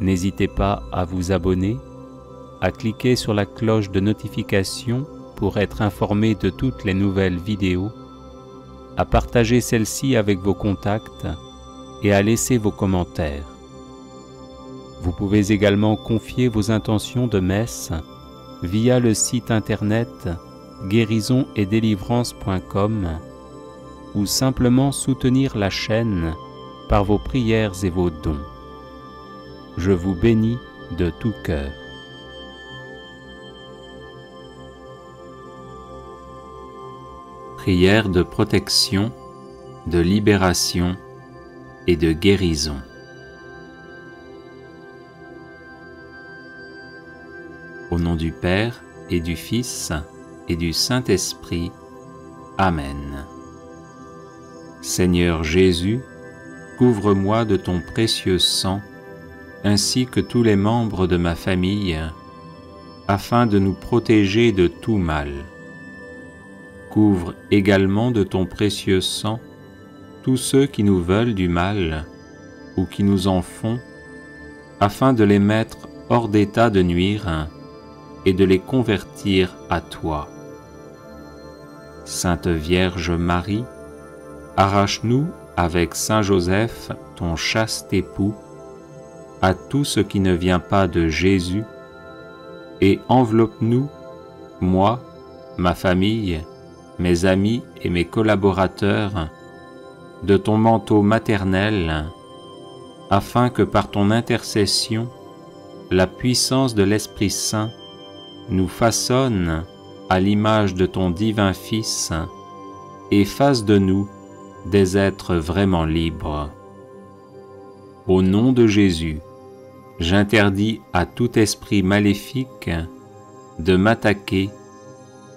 N'hésitez pas à vous abonner, à cliquer sur la cloche de notification pour être informé de toutes les nouvelles vidéos, à partager celle-ci avec vos contacts et à laisser vos commentaires. Vous pouvez également confier vos intentions de messe via le site internet guérisonetdélivrance.com ou simplement soutenir la chaîne par vos prières et vos dons. Je vous bénis de tout cœur. Prière de protection, de libération et de guérison. Au nom du Père et du Fils et du Saint-Esprit. Amen. Seigneur Jésus, couvre-moi de ton précieux sang, ainsi que tous les membres de ma famille, afin de nous protéger de tout mal. Couvre également de ton précieux sang tous ceux qui nous veulent du mal ou qui nous en font, afin de les mettre hors d'état de nuire et de les convertir à toi. Sainte Vierge Marie, arrache-nous avec Saint Joseph, ton chaste époux, à tout ce qui ne vient pas de Jésus, et enveloppe-nous, moi, ma famille, mes amis et mes collaborateurs, de ton manteau maternel, afin que par ton intercession, la puissance de l'Esprit Saint nous façonne à l'image de ton divin Fils et fasse de nous des êtres vraiment libres. Au nom de Jésus, j'interdis à tout esprit maléfique de m'attaquer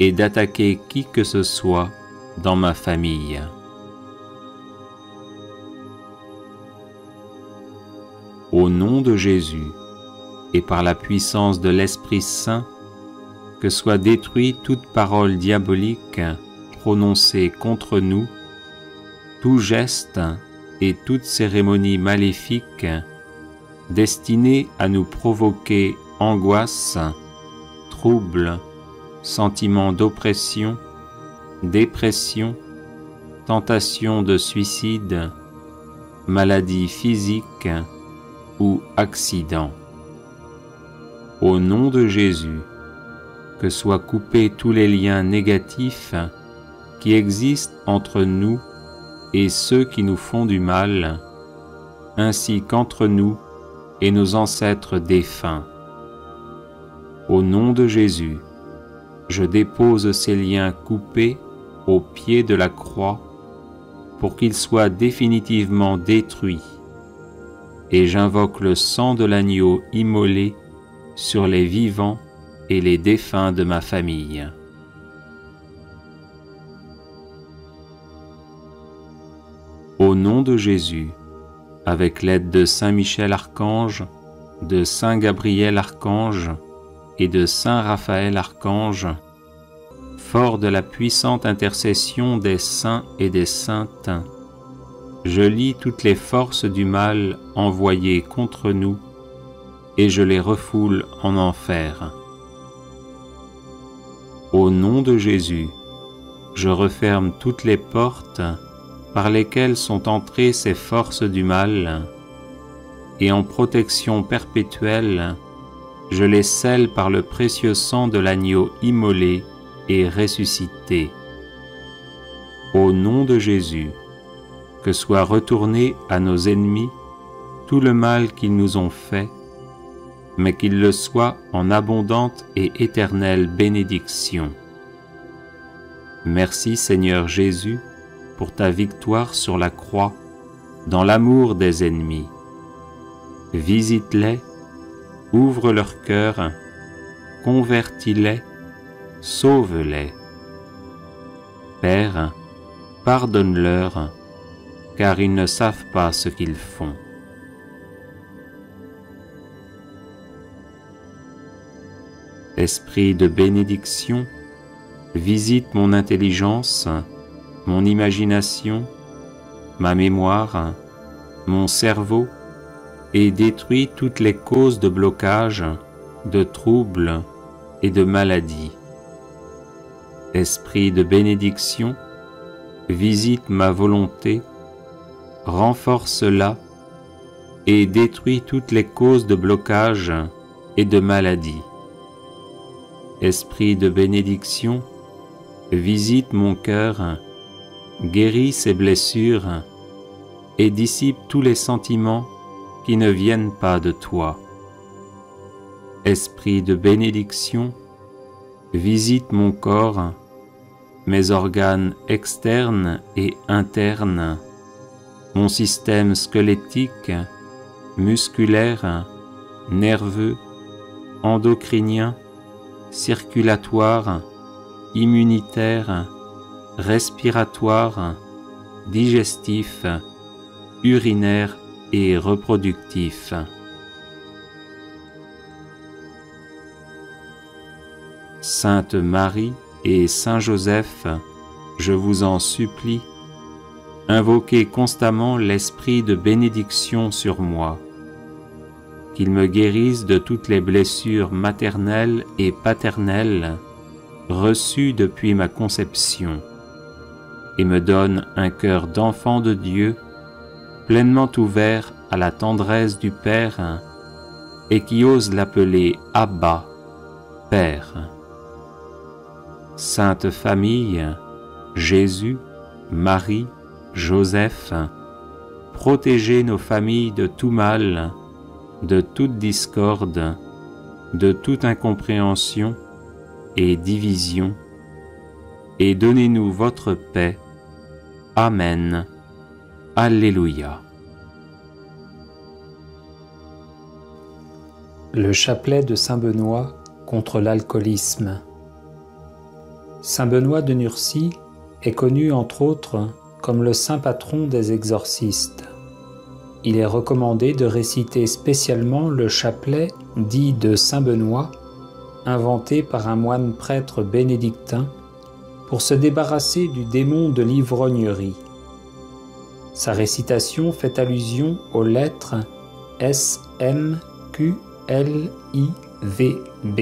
et d'attaquer qui que ce soit dans ma famille. Au nom de Jésus, et par la puissance de l'Esprit Saint, que soit détruite toute parole diabolique prononcée contre nous, tout geste et toute cérémonie maléfique destinée à nous provoquer angoisse, trouble, sentiment d'oppression, dépression, tentation de suicide, maladie physique ou accident. Au nom de Jésus, que soient coupés tous les liens négatifs qui existent entre nous et ceux qui nous font du mal, ainsi qu'entre nous et nos ancêtres défunts. Au nom de Jésus, je dépose ces liens coupés au pied de la croix pour qu'ils soient définitivement détruits, et j'invoque le sang de l'agneau immolé sur les vivants et les défunts de ma famille. Au nom de Jésus, avec l'aide de Saint Michel Archange, de Saint Gabriel Archange et de Saint Raphaël Archange, fort de la puissante intercession des saints et des saintes, je lie toutes les forces du mal envoyées contre nous et je les refoule en enfer. Au nom de Jésus, je referme toutes les portes par lesquelles sont entrées ces forces du mal, et en protection perpétuelle, je les scelle par le précieux sang de l'agneau immolé et ressuscité. Au nom de Jésus, que soit retourné à nos ennemis tout le mal qu'ils nous ont fait, mais qu'il le soit en abondante et éternelle bénédiction. Merci Seigneur Jésus pour ta victoire sur la croix, dans l'amour des ennemis. Visite-les, ouvre leur cœur, convertis-les, sauve-les. Père, pardonne-leur, car ils ne savent pas ce qu'ils font. Esprit de bénédiction, visite mon intelligence, mon imagination, ma mémoire, mon cerveau, et détruis toutes les causes de blocage, de troubles et de maladies. Esprit de bénédiction, visite ma volonté, renforce-la et détruis toutes les causes de blocage et de maladie. Esprit de bénédiction, visite mon cœur, guéris ses blessures et dissipe tous les sentiments qui ne viennent pas de toi. Esprit de bénédiction, visite mon corps, mes organes externes et internes, mon système squelettique, musculaire, nerveux, endocrinien, circulatoire, immunitaire, respiratoire, digestif, urinaire et reproductif. Sainte Marie et Saint Joseph, je vous en supplie, invoquez constamment l'esprit de bénédiction sur moi, qu'il me guérisse de toutes les blessures maternelles et paternelles reçues depuis ma conception, et me donne un cœur d'enfant de Dieu, pleinement ouvert à la tendresse du Père, et qui ose l'appeler Abba, Père. Sainte Famille, Jésus, Marie, Joseph, protégez nos familles de tout mal, de toute discorde, de toute incompréhension et division, et donnez-nous votre paix. Amen. Alléluia. Le chapelet de Saint Benoît contre l'alcoolisme. Saint Benoît de Nursie est connu entre autres comme le saint patron des exorcistes. Il est recommandé de réciter spécialement le chapelet dit de Saint Benoît, inventé par un moine prêtre bénédictin, pour se débarrasser du démon de l'ivrognerie. Sa récitation fait allusion aux lettres S, M, Q, L, I, V, B,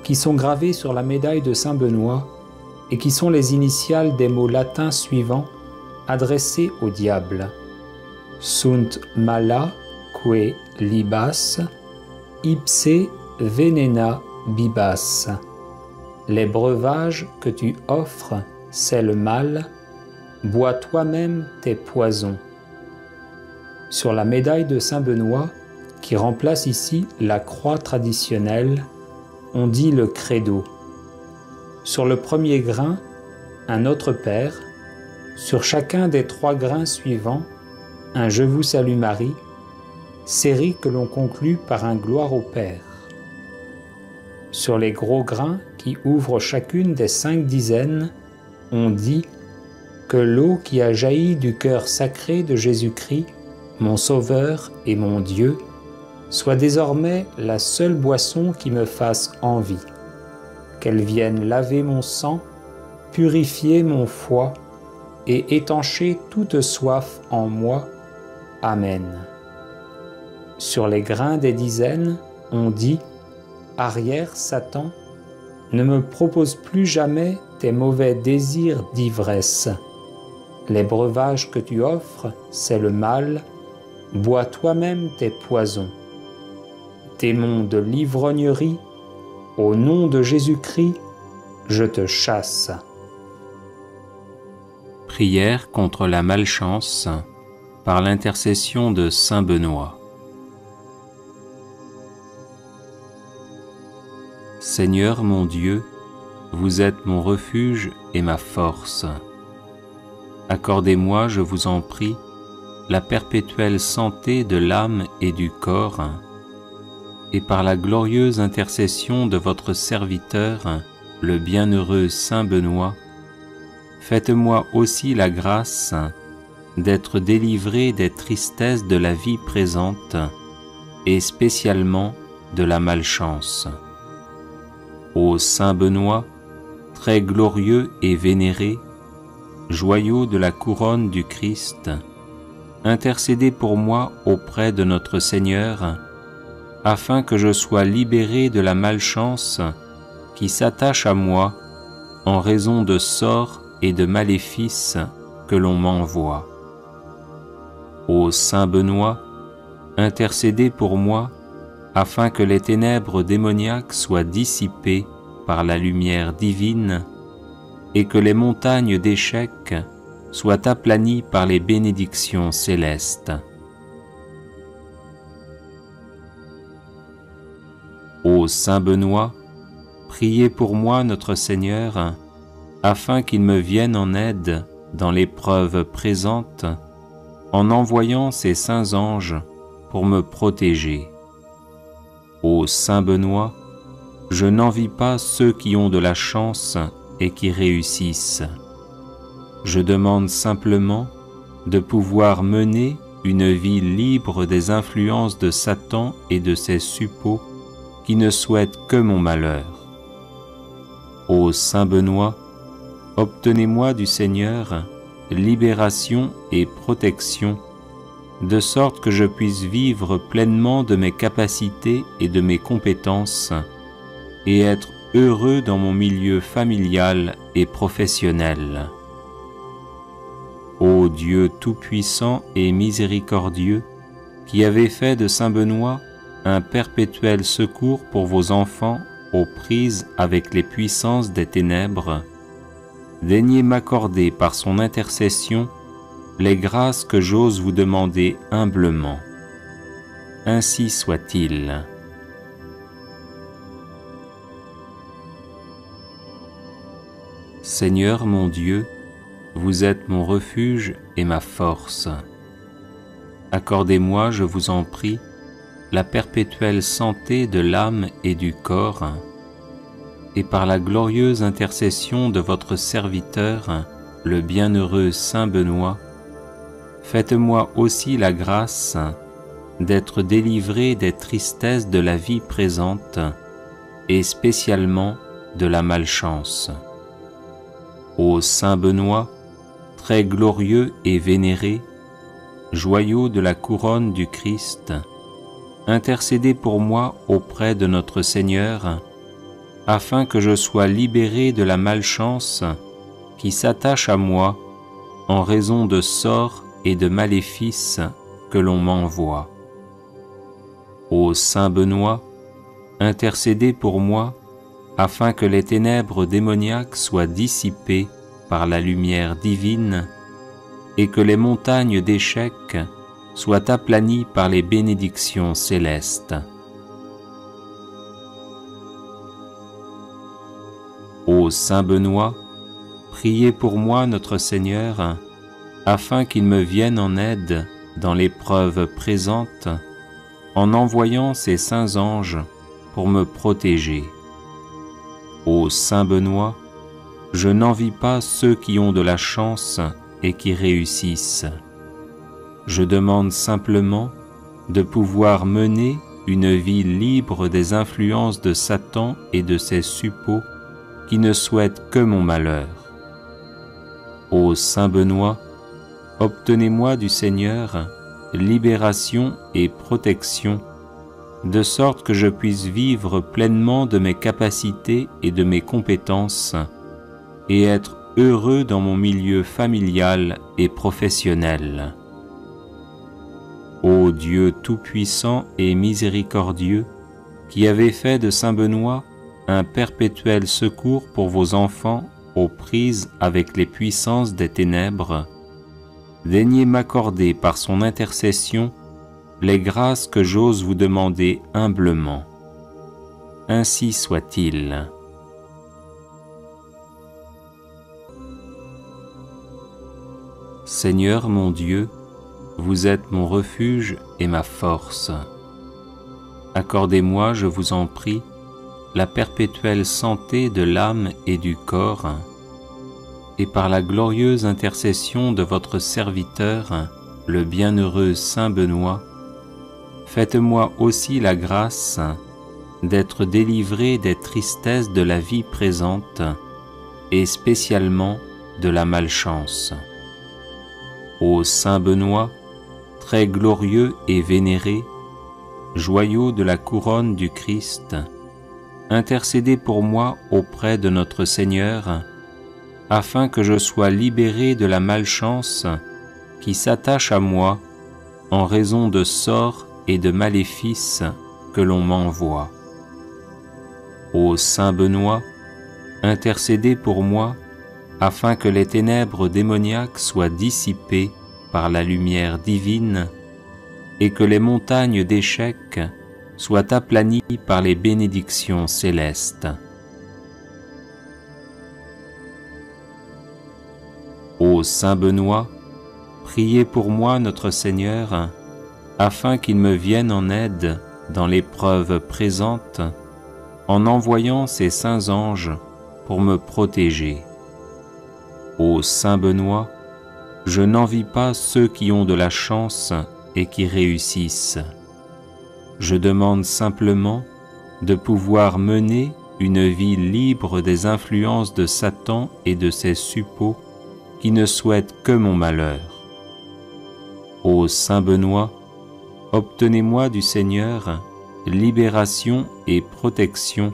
qui sont gravées sur la médaille de Saint Benoît et qui sont les initiales des mots latins suivants adressés au diable. Sunt mala que libas, ipse venena bibas. Les breuvages que tu offres, c'est le mal, bois toi-même tes poisons. Sur la médaille de Saint Benoît, qui remplace ici la croix traditionnelle, on dit le credo. Sur le premier grain, un Notre Père. Sur chacun des 3 grains suivants, un Je vous salue Marie, série que l'on conclut par un Gloire au Père. Sur les gros grains qui ouvrent chacune des 5 dizaines, on dit que l'eau qui a jailli du cœur sacré de Jésus-Christ, mon Sauveur et mon Dieu, soit désormais la seule boisson qui me fasse envie, qu'elle vienne laver mon sang, purifier mon foie et étancher toute soif en moi. Amen. Sur les grains des dizaines, on dit « Arrière, Satan, ne me propose plus jamais tes mauvais désirs d'ivresse. Les breuvages que tu offres, c'est le mal, bois toi-même tes poisons. Démon de l'ivrognerie, au nom de Jésus-Christ, je te chasse. » Prière contre la malchance par l'intercession de Saint Benoît. Seigneur mon Dieu, vous êtes mon refuge et ma force. Accordez-moi, je vous en prie, la perpétuelle santé de l'âme et du corps, et par la glorieuse intercession de votre serviteur, le bienheureux Saint Benoît, faites-moi aussi la grâce d'être délivré des tristesses de la vie présente et spécialement de la malchance. Ô Saint Benoît, très glorieux et vénéré, joyau de la couronne du Christ, intercédez pour moi auprès de notre Seigneur, afin que je sois libéré de la malchance qui s'attache à moi en raison de sorts et de maléfices que l'on m'envoie. Ô Saint Benoît, intercédez pour moi, afin que les ténèbres démoniaques soient dissipées par la lumière divine et que les montagnes d'échecs soient aplanies par les bénédictions célestes. Ô Saint Benoît, priez pour moi notre Seigneur, afin qu'il me vienne en aide dans l'épreuve présente, en envoyant ses saints anges pour me protéger. Ô Saint Benoît, je n'envie pas ceux qui ont de la chance et qui réussissent. Je demande simplement de pouvoir mener une vie libre des influences de Satan et de ses suppôts qui ne souhaitent que mon malheur. Ô Saint Benoît, obtenez-moi du Seigneur libération et protection, de sorte que je puisse vivre pleinement de mes capacités et de mes compétences, et être heureux dans mon milieu familial et professionnel. Ô Dieu tout-puissant et miséricordieux, qui avez fait de Saint Benoît un perpétuel secours pour vos enfants aux prises avec les puissances des ténèbres, daignez m'accorder par son intercession les grâces que j'ose vous demander humblement. Ainsi soit-il. Seigneur mon Dieu, vous êtes mon refuge et ma force. Accordez-moi, je vous en prie, la perpétuelle santé de l'âme et du corps, et par la glorieuse intercession de votre serviteur, le bienheureux Saint Benoît, faites-moi aussi la grâce d'être délivré des tristesses de la vie présente et spécialement de la malchance. Ô Saint Benoît, très glorieux et vénéré, joyau de la couronne du Christ, intercédez pour moi auprès de notre Seigneur, afin que je sois libéré de la malchance qui s'attache à moi en raison de sorts et de maléfices que l'on m'envoie. Ô Saint Benoît, intercédez pour moi, afin que les ténèbres démoniaques soient dissipées par la lumière divine et que les montagnes d'échecs soient aplanies par les bénédictions célestes. Ô Saint Benoît, priez pour moi notre Seigneur, afin qu'il me vienne en aide dans l'épreuve présente, en envoyant ses saints anges pour me protéger. Ô Saint Benoît, je n'envie pas ceux qui ont de la chance et qui réussissent. Je demande simplement de pouvoir mener une vie libre des influences de Satan et de ses suppôts qui ne souhaitent que mon malheur. Ô Saint Benoît, obtenez-moi du Seigneur libération et protection, de sorte que je puisse vivre pleinement de mes capacités et de mes compétences, et être heureux dans mon milieu familial et professionnel. Ô Dieu tout-puissant et miséricordieux, qui avez fait de Saint Benoît un perpétuel secours pour vos enfants aux prises avec les puissances des ténèbres, daignez m'accorder par son intercession les grâces que j'ose vous demander humblement. Ainsi soit-il. Seigneur mon Dieu, vous êtes mon refuge et ma force. Accordez-moi, je vous en prie, la perpétuelle santé de l'âme et du corps, et par la glorieuse intercession de votre serviteur, le bienheureux Saint Benoît, faites-moi aussi la grâce d'être délivré des tristesses de la vie présente, et spécialement de la malchance. Ô Saint Benoît, très glorieux et vénéré, joyau de la couronne du Christ, intercédez pour moi auprès de notre Seigneur, afin que je sois libéré de la malchance qui s'attache à moi en raison de sorts et de maléfices que l'on m'envoie. Ô Saint Benoît, intercédez pour moi, afin que les ténèbres démoniaques soient dissipées par la lumière divine et que les montagnes d'échecs soient aplanies par les bénédictions célestes. Ô Saint Benoît, priez pour moi notre Seigneur, afin qu'il me vienne en aide dans l'épreuve présente, en envoyant ses saints anges pour me protéger. Ô Saint Benoît, je n'envie pas ceux qui ont de la chance et qui réussissent. Je demande simplement de pouvoir mener une vie libre des influences de Satan et de ses suppôts qui ne souhaitent que mon malheur. Ô Saint Benoît, obtenez-moi du Seigneur libération et protection,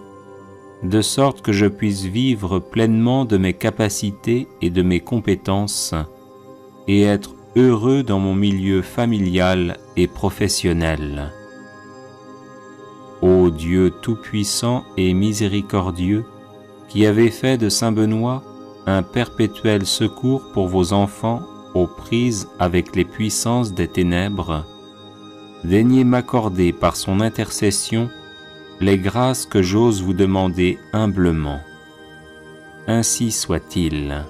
de sorte que je puisse vivre pleinement de mes capacités et de mes compétences, et être heureux dans mon milieu familial et professionnel. Ô Dieu tout-puissant et miséricordieux, qui avez fait de Saint Benoît un perpétuel secours pour vos enfants aux prises avec les puissances des ténèbres, daignez m'accorder par son intercession les grâces que j'ose vous demander humblement. Ainsi soit-il.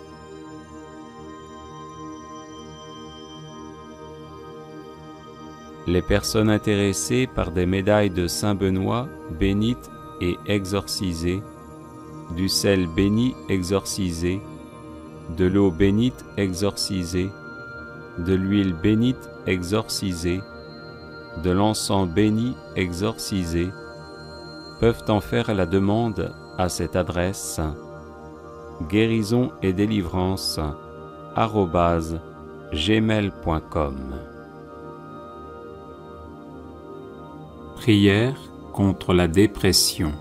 Les personnes intéressées par des médailles de Saint Benoît bénites et exorcisées, du sel béni exorcisé, de l'eau bénite exorcisée, de l'huile bénite exorcisée, de l'encens béni exorcisé, peuvent en faire la demande à cette adresse guérison et délivrance @gmail.com. Prière contre la dépression.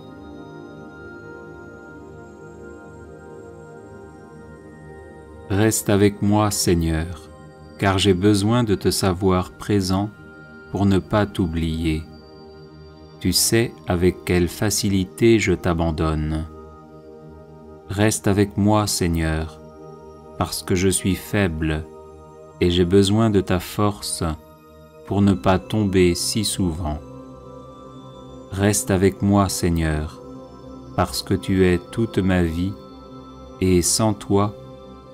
Reste avec moi, Seigneur, car j'ai besoin de te savoir présent pour ne pas t'oublier. Tu sais avec quelle facilité je t'abandonne. Reste avec moi, Seigneur, parce que je suis faible et j'ai besoin de ta force pour ne pas tomber si souvent. Reste avec moi, Seigneur, parce que tu es toute ma vie et sans toi,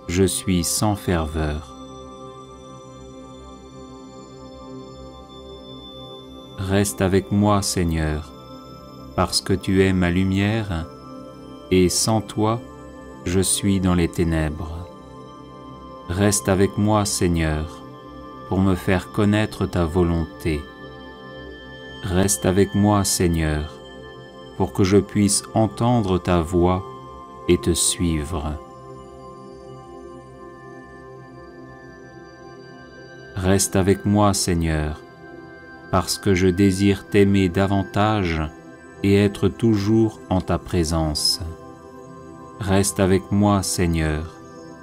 je suis sans ferveur. Reste avec moi, Seigneur, parce que tu es ma lumière, et sans toi, je suis dans les ténèbres. Reste avec moi, Seigneur, pour me faire connaître ta volonté. Reste avec moi, Seigneur, pour que je puisse entendre ta voix et te suivre. Reste avec moi, Seigneur, parce que je désire t'aimer davantage et être toujours en ta présence. Reste avec moi, Seigneur,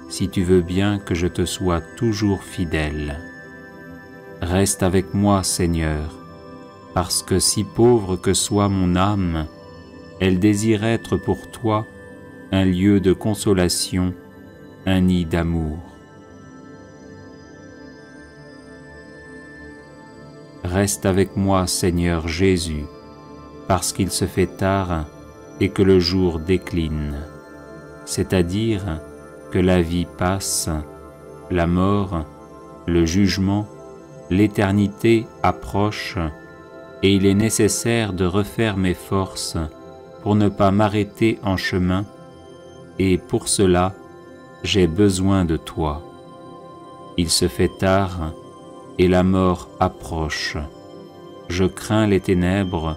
si tu veux bien que je te sois toujours fidèle. Reste avec moi, Seigneur, parce que si pauvre que soit mon âme, elle désire être pour toi un lieu de consolation, un nid d'amour. Reste avec moi, Seigneur Jésus, parce qu'il se fait tard et que le jour décline, c'est-à-dire que la vie passe, la mort, le jugement, l'éternité approche, et il est nécessaire de refaire mes forces pour ne pas m'arrêter en chemin, et pour cela, j'ai besoin de toi. Il se fait tard, et la mort approche. Je crains les ténèbres,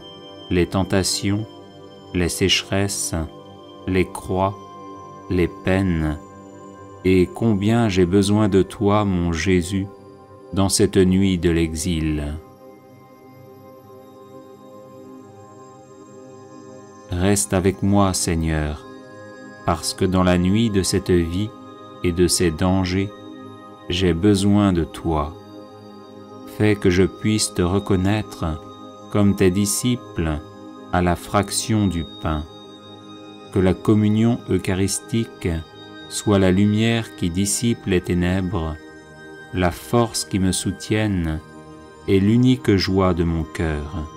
les tentations, les sécheresses, les croix, les peines, et combien j'ai besoin de toi, mon Jésus, dans cette nuit de l'exil. Reste avec moi, Seigneur, parce que dans la nuit de cette vie et de ces dangers, j'ai besoin de toi. Fais que je puisse te reconnaître comme tes disciples à la fraction du pain. Que la communion eucharistique soit la lumière qui dissipe les ténèbres, la force qui me soutienne et l'unique joie de mon cœur.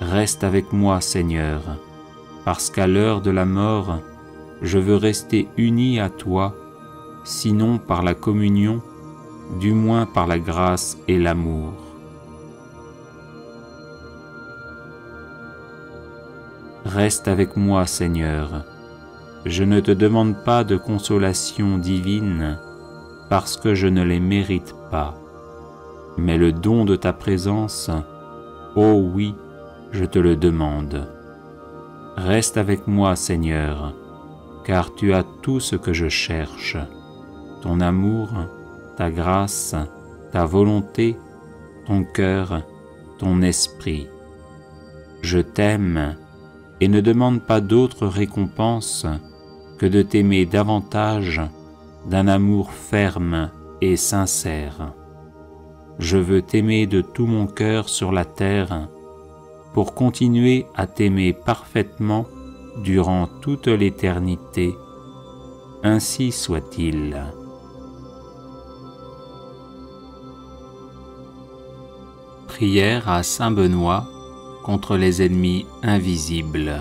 Reste avec moi, Seigneur, parce qu'à l'heure de la mort, je veux rester uni à toi, sinon par la communion, du moins par la grâce et l'amour. Reste avec moi, Seigneur. Je ne te demande pas de consolation divine, parce que je ne les mérite pas, mais le don de ta présence, oh oui, je te le demande. Reste avec moi, Seigneur, car tu as tout ce que je cherche, ton amour, ta grâce, ta volonté, ton cœur, ton esprit. Je t'aime et ne demande pas d'autre récompense que de t'aimer davantage d'un amour ferme et sincère. Je veux t'aimer de tout mon cœur sur la terre pour continuer à t'aimer parfaitement durant toute l'éternité. Ainsi soit-il. Prière à Saint Benoît contre les ennemis invisibles.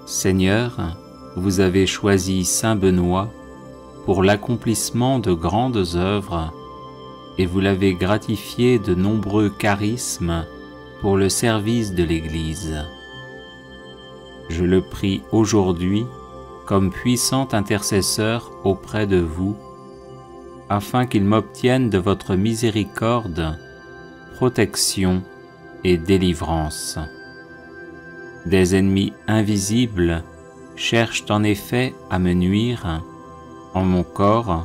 Seigneur, vous avez choisi Saint Benoît pour l'accomplissement de grandes œuvres et vous l'avez gratifié de nombreux charismes pour le service de l'Église. Je le prie aujourd'hui comme puissant intercesseur auprès de vous, afin qu'il m'obtienne de votre miséricorde, protection et délivrance. Des ennemis invisibles cherchent en effet à me nuire en mon corps,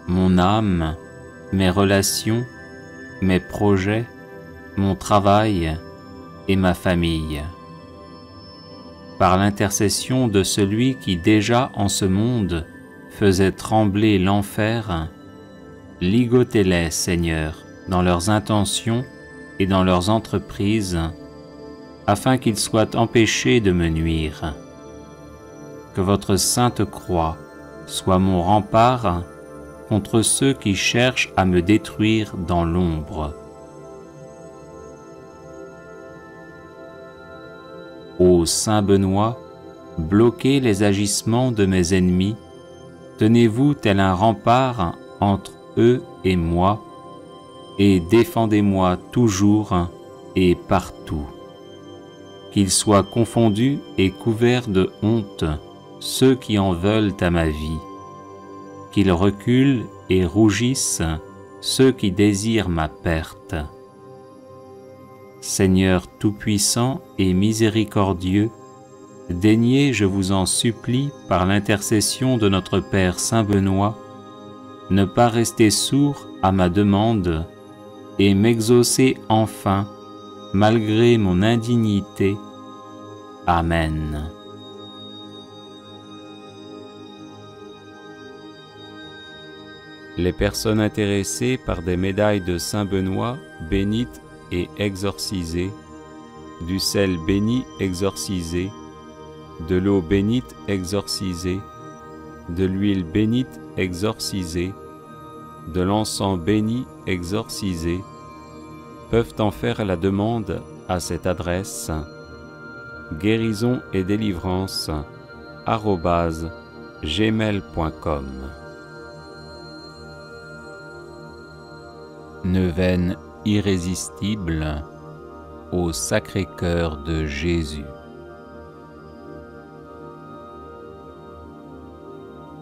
mon âme, mes relations, mes projets, mon travail et ma famille. Par l'intercession de celui qui déjà en ce monde faisait trembler l'enfer, ligotez-les, Seigneur, dans leurs intentions et dans leurs entreprises, afin qu'ils soient empêchés de me nuire. Que votre sainte croix soit mon rempart contre ceux qui cherchent à me détruire dans l'ombre. Ô Saint Benoît, bloquez les agissements de mes ennemis, tenez-vous tel un rempart entre eux et moi, et défendez-moi toujours et partout. Qu'ils soient confondus et couverts de honte ceux qui en veulent à ma vie, qu'ils reculent et rougissent ceux qui désirent ma perte. Seigneur tout-puissant et miséricordieux, daignez, je vous en supplie, par l'intercession de notre Père Saint Benoît, ne pas rester sourd à ma demande et m'exaucer enfin, malgré mon indignité. Amen. Les personnes intéressées par des médailles de Saint Benoît bénites et exorcisées, du sel béni exorcisé, de l'eau bénite exorcisée, de l'huile bénite exorcisée, de l'encens béni exorcisé, peuvent en faire la demande à cette adresse: guérison et délivrance @gmail.com. Neuvaine irrésistible au Sacré-Cœur de Jésus.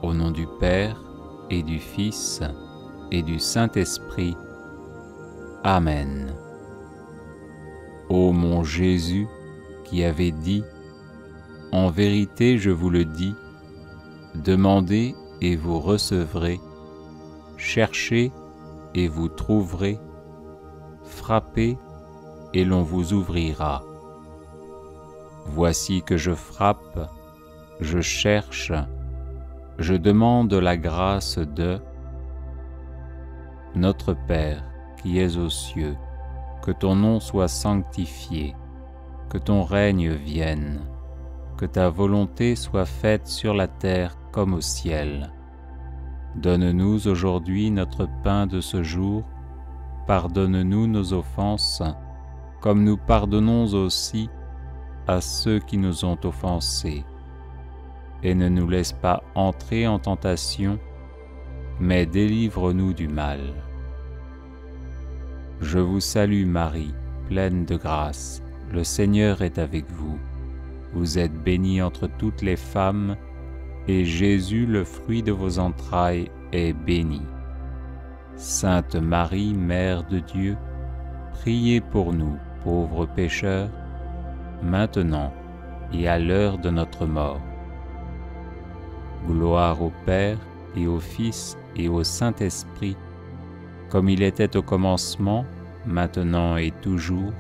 Au nom du Père et du Fils et du Saint-Esprit. Amen. Ô mon Jésus, qui avait dit: en vérité je vous le dis, demandez et vous recevrez, cherchez et vous trouverez, frappez et l'on vous ouvrira. Voici que je frappe, je cherche, je demande la grâce de notre Père qui es aux cieux, que ton nom soit sanctifié, que ton règne vienne, que ta volonté soit faite sur la terre comme au ciel. Donne-nous aujourd'hui notre pain de ce jour, pardonne-nous nos offenses, comme nous pardonnons aussi à ceux qui nous ont offensés. Et ne nous laisse pas entrer en tentation, mais délivre-nous du mal. Je vous salue Marie, pleine de grâce, le Seigneur est avec vous. Vous êtes bénie entre toutes les femmes, et Jésus, le fruit de vos entrailles, est béni. Sainte Marie, Mère de Dieu, priez pour nous, pauvres pécheurs, maintenant et à l'heure de notre mort. Gloire au Père, et au Fils, et au Saint-Esprit, comme il était au commencement, maintenant et toujours,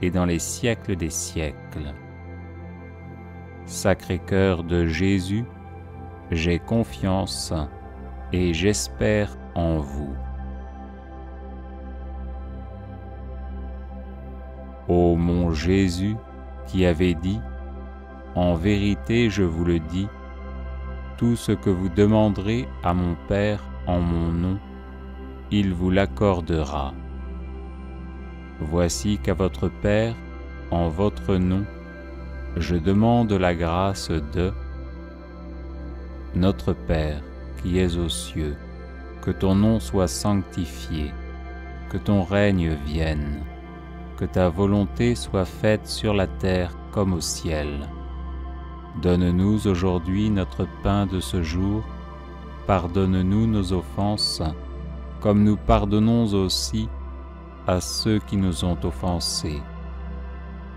et dans les siècles des siècles. Sacré-Cœur de Jésus, j'ai confiance et j'espère en vous. Ô mon Jésus, qui avait dit, « En vérité, je vous le dis, tout ce que vous demanderez à mon Père en mon nom, il vous l'accordera. » Voici qu'à votre Père, en votre nom, je demande la grâce de notre Père qui es aux cieux, que ton nom soit sanctifié, que ton règne vienne, que ta volonté soit faite sur la terre comme au ciel. Donne-nous aujourd'hui notre pain de ce jour, pardonne-nous nos offenses, comme nous pardonnons aussi à ceux qui nous ont offensés.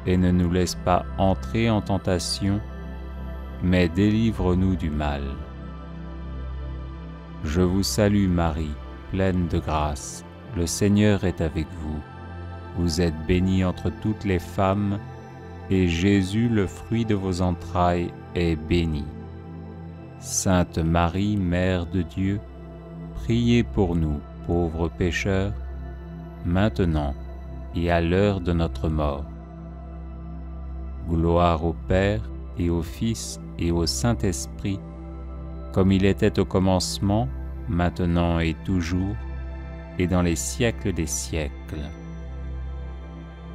Et ne nous laisse pas entrer en tentation, mais délivre-nous du mal. Je vous salue Marie, pleine de grâce, le Seigneur est avec vous. Vous êtes bénie entre toutes les femmes, et Jésus, le fruit de vos entrailles, est béni. Sainte Marie, Mère de Dieu, priez pour nous, pauvres pécheurs, maintenant et à l'heure de notre mort. Gloire au Père, et au Fils, et au Saint-Esprit, comme il était au commencement, maintenant et toujours, et dans les siècles des siècles.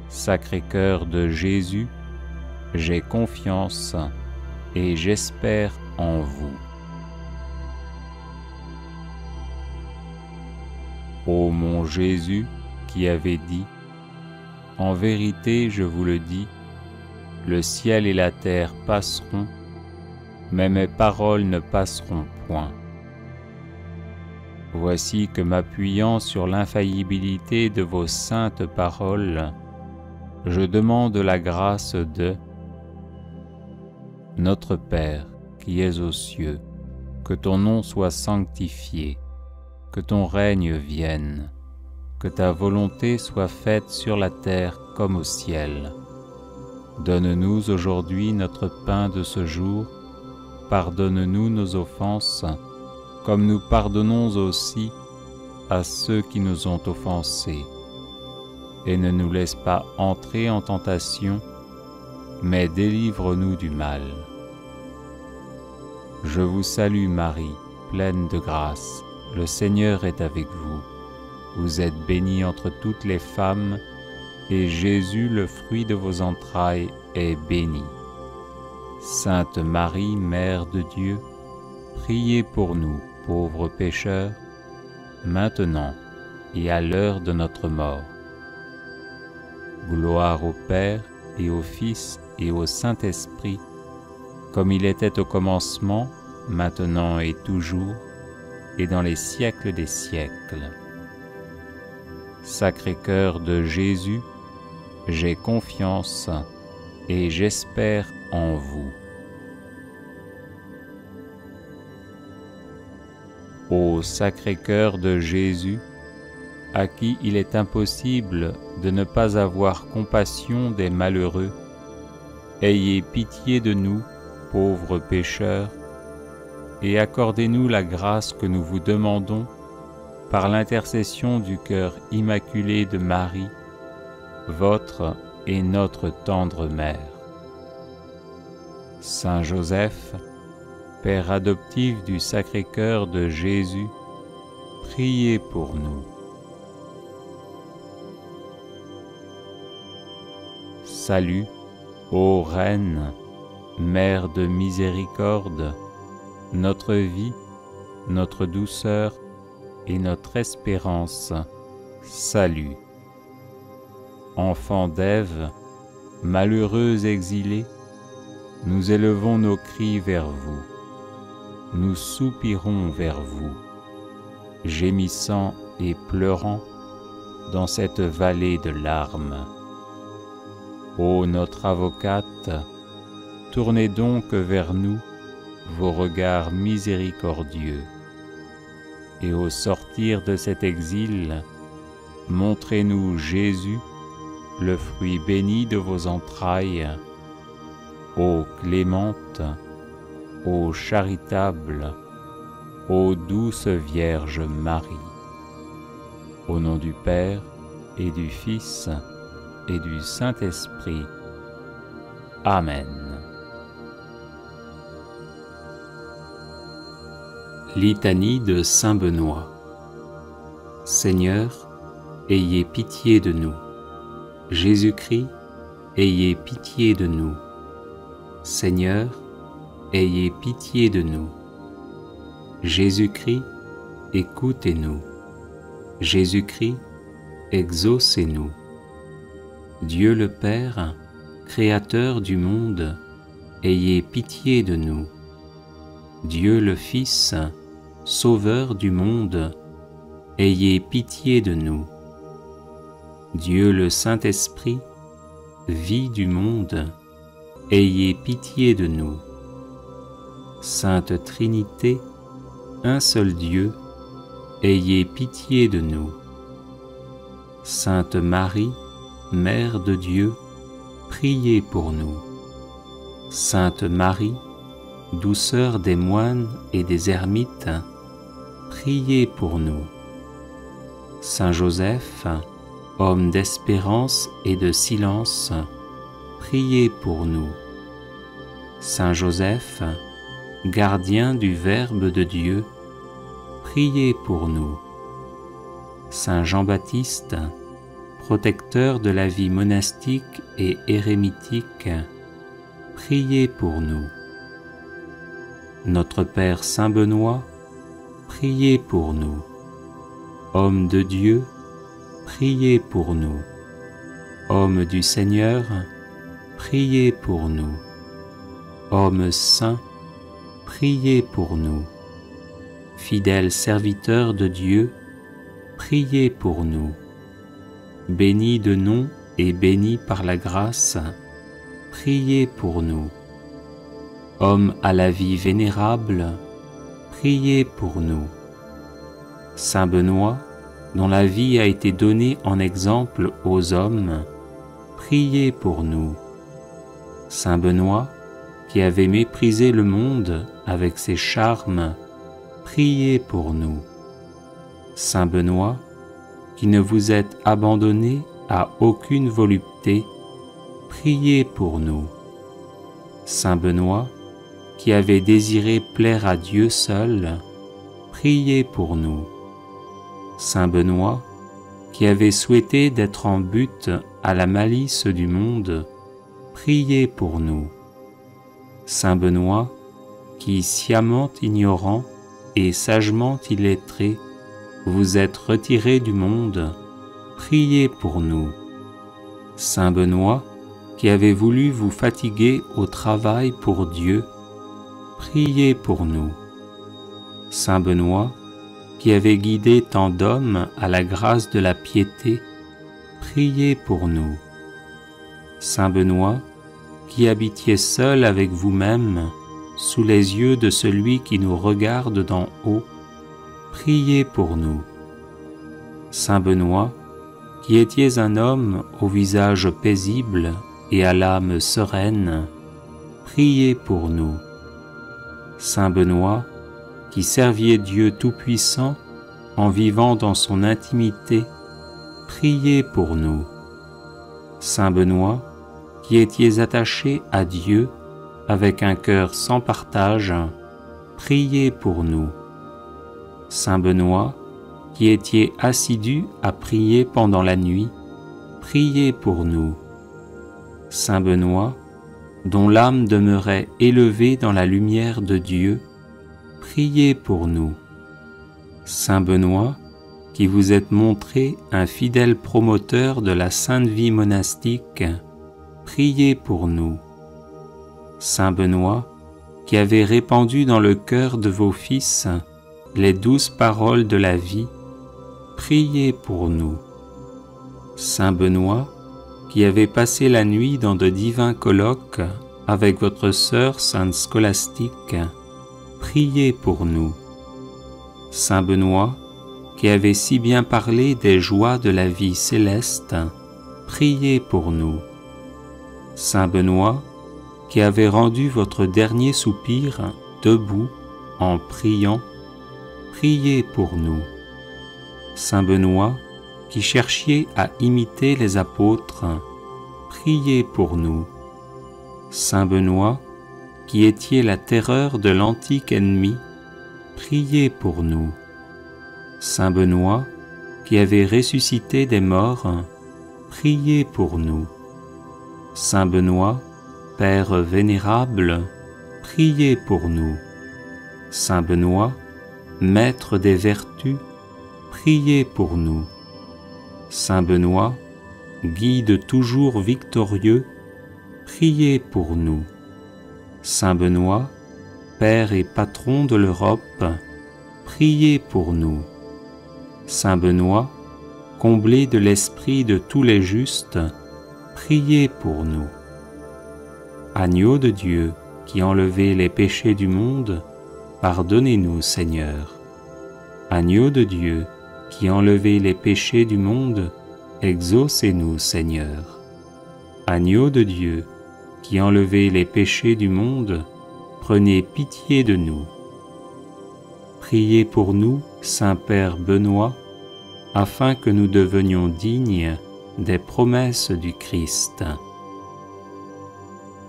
Sacré-Cœur de Jésus, j'ai confiance et j'espère en vous. Ô mon Jésus, qui avait dit, « En vérité, je vous le dis, le ciel et la terre passeront, mais mes paroles ne passeront point. » Voici que m'appuyant sur l'infaillibilité de vos saintes paroles, je demande la grâce de notre Père qui es aux cieux, que ton nom soit sanctifié, que ton règne vienne, que ta volonté soit faite sur la terre comme au ciel. Donne-nous aujourd'hui notre pain de ce jour, pardonne-nous nos offenses, comme nous pardonnons aussi à ceux qui nous ont offensés. Et ne nous laisse pas entrer en tentation, mais délivre-nous du mal. Je vous salue Marie, pleine de grâce, le Seigneur est avec vous. Vous êtes bénie entre toutes les femmes, et Jésus, le fruit de vos entrailles, est béni. Sainte Marie, Mère de Dieu, priez pour nous, pauvres pécheurs, maintenant et à l'heure de notre mort. Gloire au Père, et au Fils, et au Saint-Esprit, comme il était au commencement, maintenant et toujours, et dans les siècles des siècles. Sacré-Cœur de Jésus, j'ai confiance et j'espère en vous. Ô Sacré-Cœur de Jésus, à qui il est impossible de ne pas avoir compassion des malheureux, ayez pitié de nous, pauvres pécheurs, et accordez-nous la grâce que nous vous demandons par l'intercession du cœur immaculé de Marie, votre et notre tendre Mère. Saint Joseph, Père adoptif du Sacré-Cœur de Jésus, priez pour nous. Salut, ô Reine, Mère de miséricorde, notre vie, notre douceur et notre espérance. Salut. Enfants d'Ève, malheureux exilés, nous élevons nos cris vers vous. Nous soupirons vers vous, gémissant et pleurant dans cette vallée de larmes. Ô notre avocate, tournez donc vers nous vos regards miséricordieux, et au sortir de cet exil, montrez-nous Jésus, le fruit béni de vos entrailles. Ô clémente, ô charitable, ô douce Vierge Marie. Au nom du Père et du Fils et du Saint-Esprit. Amen. Litanie de Saint Benoît. Seigneur, ayez pitié de nous. Jésus-Christ, ayez pitié de nous. Seigneur, ayez pitié de nous. Jésus-Christ, écoutez-nous. Jésus-Christ, exaucez-nous. Dieu le Père, Créateur du monde, ayez pitié de nous. Dieu le Fils, Sauveur du monde, ayez pitié de nous. Dieu le Saint-Esprit, vie du monde, ayez pitié de nous. Sainte Trinité, un seul Dieu, ayez pitié de nous. Sainte Marie, Mère de Dieu, priez pour nous. Sainte Marie, douceur des moines et des ermites, priez pour nous. Saint Joseph, homme d'espérance et de silence, priez pour nous. Saint Joseph, gardien du Verbe de Dieu, priez pour nous. Saint Jean-Baptiste, protecteur de la vie monastique et érémitique, priez pour nous. Notre Père Saint Benoît, priez pour nous. Homme de Dieu, priez pour nous. Homme du Seigneur, priez pour nous. Homme saint, priez pour nous. Fidèle serviteur de Dieu, priez pour nous. Béni de nom et béni par la grâce, priez pour nous. Homme à la vie vénérable, priez pour nous. Saint Benoît, dont la vie a été donnée en exemple aux hommes, priez pour nous. Saint Benoît, qui avait méprisé le monde avec ses charmes, priez pour nous. Saint Benoît, qui ne vous êtes abandonné à aucune volupté, priez pour nous. Saint Benoît, qui avait désiré plaire à Dieu seul, priez pour nous. Saint Benoît, qui avait souhaité d'être en butte à la malice du monde, priez pour nous. Saint Benoît, qui, sciemment ignorant et sagement illettré, vous êtes retiré du monde, priez pour nous. Saint Benoît, qui avait voulu vous fatiguer au travail pour Dieu, priez pour nous. Saint Benoît, qui avait guidé tant d'hommes à la grâce de la piété, priez pour nous. Saint Benoît, qui habitiez seul avec vous-même, sous les yeux de celui qui nous regarde d'en haut, priez pour nous. Saint Benoît, qui étiez un homme au visage paisible et à l'âme sereine, priez pour nous. Saint Benoît, qui serviez Dieu Tout-Puissant en vivant dans son intimité, priez pour nous. Saint Benoît, qui étiez attaché à Dieu avec un cœur sans partage, priez pour nous. Saint Benoît, qui étiez assidu à prier pendant la nuit, priez pour nous. Saint Benoît, dont l'âme demeurait élevée dans la lumière de Dieu, priez pour nous. Saint Benoît, qui vous êtes montré un fidèle promoteur de la sainte vie monastique, priez pour nous. Saint Benoît, qui avez répandu dans le cœur de vos fils les douces paroles de la vie, priez pour nous. Saint Benoît, qui avez passé la nuit dans de divins colloques avec votre sœur sainte Scolastique, priez pour nous. Saint Benoît, qui avez si bien parlé des joies de la vie céleste, priez pour nous. Saint Benoît, qui avez rendu votre dernier soupir debout en priant, priez pour nous. Saint Benoît, qui cherchiez à imiter les apôtres, priez pour nous. Saint Benoît, qui étiez la terreur de l'antique ennemi, priez pour nous. Saint Benoît, qui avez ressuscité des morts, priez pour nous. Saint Benoît, Père vénérable, priez pour nous. Saint Benoît, Maître des vertus, priez pour nous. Saint Benoît, Guide toujours victorieux, priez pour nous. Saint Benoît, Père et Patron de l'Europe, priez pour nous. Saint Benoît, comblé de l'esprit de tous les justes, priez pour nous. Agneau de Dieu, qui enlevez les péchés du monde, pardonnez-nous, Seigneur. Agneau de Dieu, qui enlevez les péchés du monde, exaucez-nous, Seigneur. Agneau de Dieu, qui enlevez les péchés du monde, prenez pitié de nous. Priez pour nous, Saint-Père Benoît, afin que nous devenions dignes des promesses du Christ.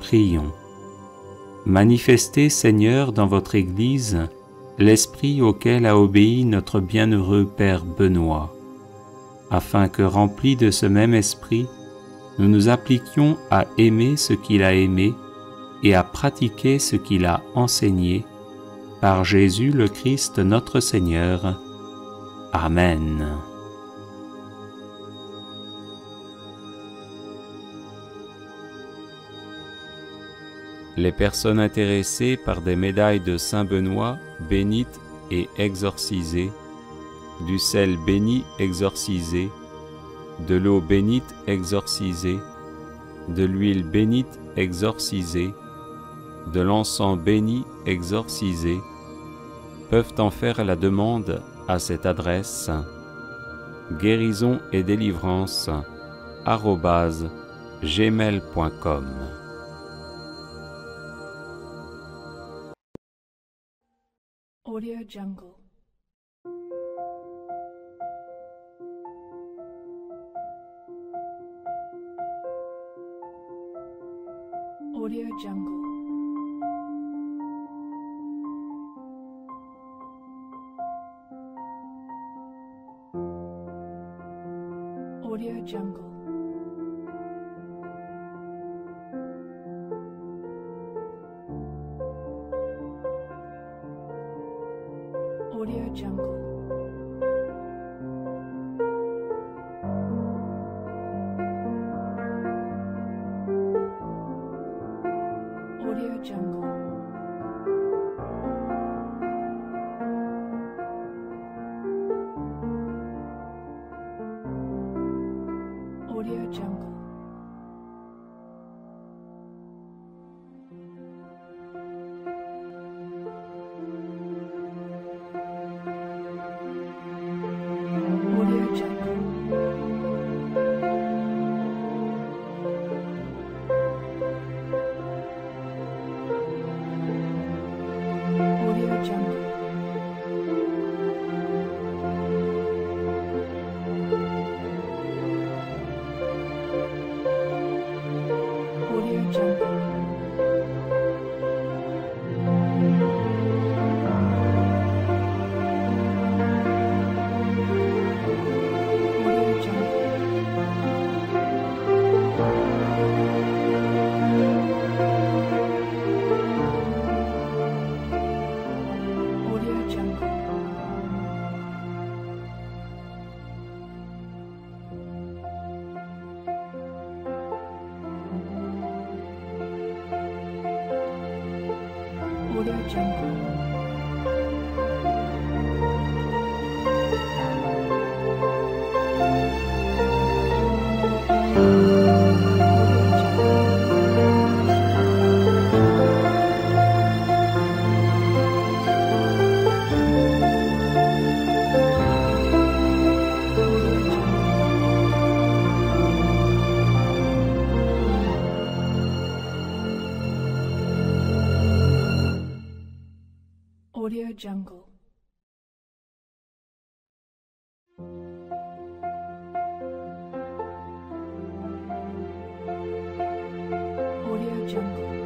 Prions. Manifestez, Seigneur, dans votre Église, l'esprit auquel a obéi notre bienheureux Père Benoît, afin que, remplis de ce même esprit, nous nous appliquions à aimer ce qu'il a aimé et à pratiquer ce qu'il a enseigné, par Jésus le Christ notre Seigneur. Amen. Les personnes intéressées par des médailles de Saint Benoît bénites et exorcisées, du sel béni exorcisé, de l'eau bénite exorcisée, de l'huile bénite exorcisée, de l'encens béni exorcisé, peuvent en faire la demande à cette adresse guérison et délivrance @gmail.com. Audio Jungle. Audio Jungle. Audio Jungle. Audio Jungle. Audio Jungle. Audio Jungle. Audio Jungle. Audio Jungle. Audio Jungle.